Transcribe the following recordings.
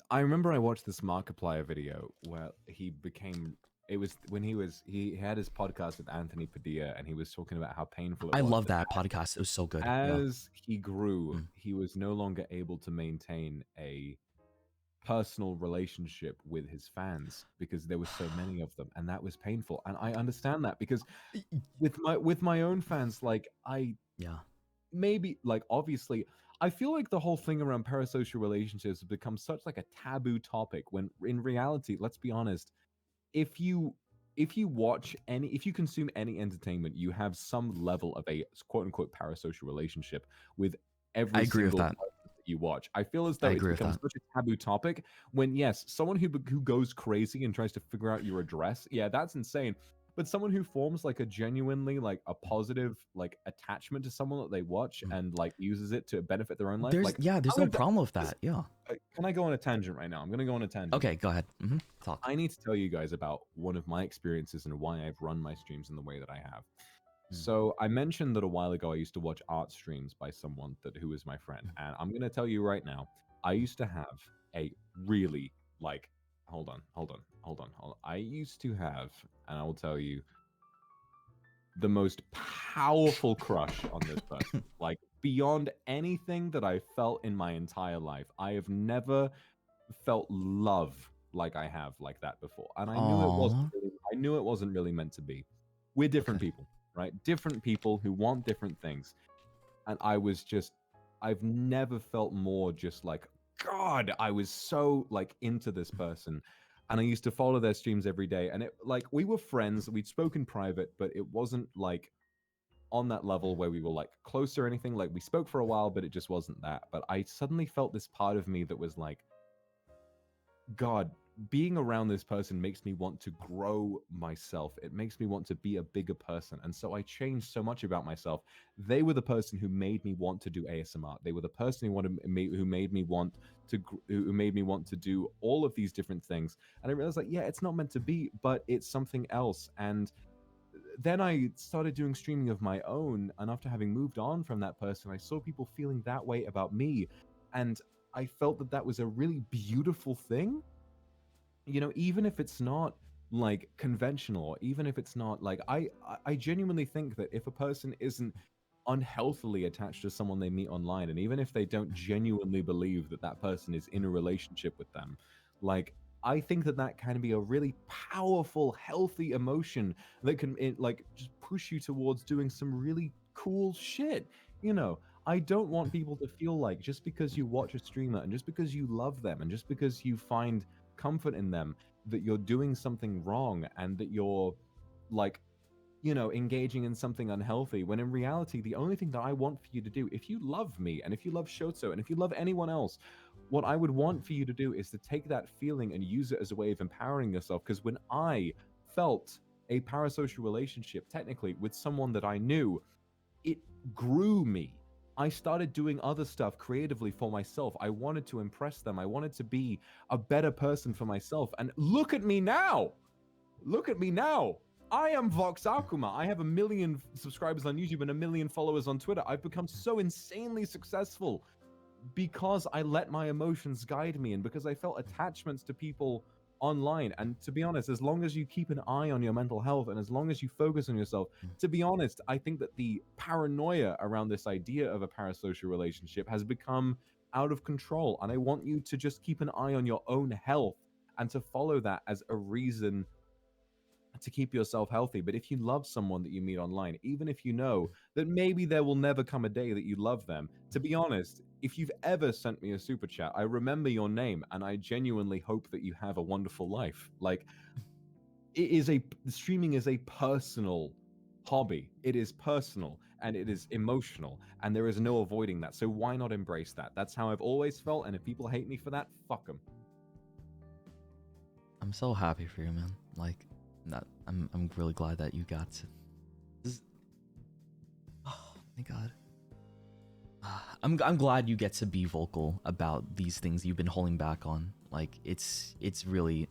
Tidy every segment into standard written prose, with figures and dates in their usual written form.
I remember I watched this Markiplier video where he became. It was when he had his podcast with Anthony Padilla, and he was talking about how painful it was. I love that podcast. It was so good. As he grew, he was no longer able to maintain a personal relationship with his fans because there were so many of them, and that was painful. And I understand that because with my own fans, like maybe like obviously I feel like the whole thing around parasocial relationships has become such like a taboo topic when in reality, let's be honest, if you consume any entertainment, you have some level of a quote unquote parasocial relationship with every single person that you watch. I feel as though it's become such a taboo topic when yes, someone who goes crazy and tries to figure out your address, yeah, that's insane. But someone who forms like a genuinely like a positive like attachment to someone that they watch and like uses it to benefit their own life. There's no problem with that. Yeah. Can I go on a tangent right now? I'm going to go on a tangent. Okay, go ahead. Talk. I need to tell you guys about one of my experiences and why I've run my streams in the way that I have. So I mentioned that a while ago I used to watch art streams by someone who was my friend, and I'm going to tell you right now, I used to have a really like hold on. I used to have, and I will tell you, the most powerful crush on this person. Like, beyond anything that I felt in my entire life. I have never felt love like I have like that before. And I knew it wasn't really meant to be. We're different people, right? Different people who want different things. And I've never felt more just like, God, I was so like into this person. And I used to follow their streams every day. And it like we were friends, we'd spoke in private, but it wasn't like on that level where we were like close or anything. Like we spoke for a while, but it just wasn't that. But I suddenly felt this part of me that was like, God, being around this person makes me want to grow myself. It makes me want to be a bigger person. And so I changed so much about myself. They were the person who made me want to do ASMR. They were the person who made me want to do all of these different things. And I realized like, yeah, it's not meant to be, but it's something else. And then I started doing streaming of my own. And after having moved on from that person, I saw people feeling that way about me. And I felt that that was a really beautiful thing. You know, even if it's not like conventional, or even if it's not like, I genuinely think that if a person isn't unhealthily attached to someone they meet online, and even if they don't genuinely believe that that person is in a relationship with them, like, I think that that can be a really powerful, healthy emotion that can like just push you towards doing some really cool shit. You know, I don't want people to feel like just because you watch a streamer and just because you love them and just because you find comfort in them that you're doing something wrong and that you're like, you know, engaging in something unhealthy, when in reality the only thing that I want for you to do, if you love me and if you love Shoto and if you love anyone else, what I would want for you to do is to take that feeling and use it as a way of empowering yourself. Because when I felt a parasocial relationship technically with someone that I knew, it grew me. I started doing other stuff creatively for myself. I wanted to impress them. I wanted to be a better person for myself. And look at me now. Look at me now. I am Vox Akuma. I have 1 million subscribers on YouTube and 1 million followers on Twitter. I've become so insanely successful because I let my emotions guide me and because I felt attachments to people online. And to be honest, as long as you keep an eye on your mental health and as long as you focus on yourself, to be honest, I think that the paranoia around this idea of a parasocial relationship has become out of control. And I want you to just keep an eye on your own health and to follow that as a reason to keep yourself healthy. But if you love someone that you meet online, even if you know that maybe there will never come a day that you love them, to be honest, if you've ever sent me a super chat, I remember your name and I genuinely hope that you have a wonderful life. Like, streaming is a personal hobby. It is personal and it is emotional and there is no avoiding that. So why not embrace that? That's how I've always felt. And if people hate me for that, fuck them. I'm so happy for you, man. Like, I'm really glad that you got to oh my God. I'm glad you get to be vocal about these things you've been holding back on. Like, it's really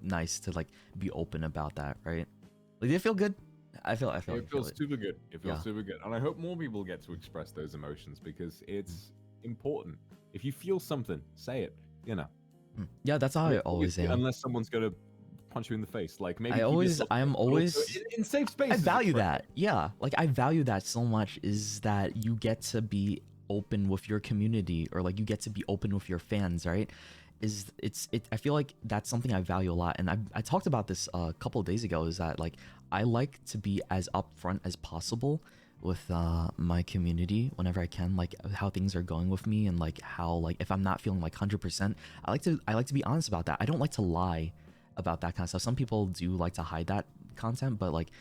nice to like be open about that, right? Like, did it feel good? I feel it feels super good. It feels super good. And I hope more people get to express those emotions because it's important. If you feel something, say it. you know. Yeah, that's how I always am. Unless someone's gonna punch you in the face, like maybe I'm always in safe spaces. I value that. Yeah, like I value that so much, is that you get to be open with your community, or like you get to be open with your fans, right? I feel like that's something I value a lot, and I talked about this a couple of days ago, is that like I like to be as upfront as possible with my community whenever I can, like how things are going with me, and like how, like if I'm not feeling like 100%, I like to be honest about that. I don't like to lie about that kind of stuff. Some people do like to hide that content, but like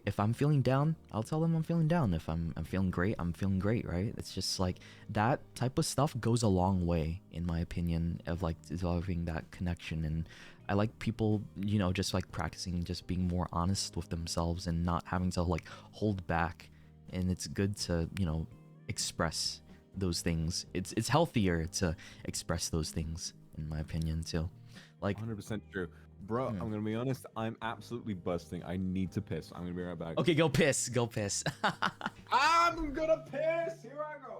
if I'm feeling down, I'll tell them I'm feeling down. If I'm feeling great, I'm feeling great, right? It's just like that type of stuff goes a long way, in my opinion, of like developing that connection. And I like people, you know, just like practicing just being more honest with themselves and not having to like hold back. And it's good to, you know, express those things. It's healthier to express those things, in my opinion, too. Like 100% true. Bro, I'm gonna be honest, I'm absolutely busting. I need to piss. I'm gonna be right back. Okay, go piss. Go piss. I'm gonna piss! Here I go!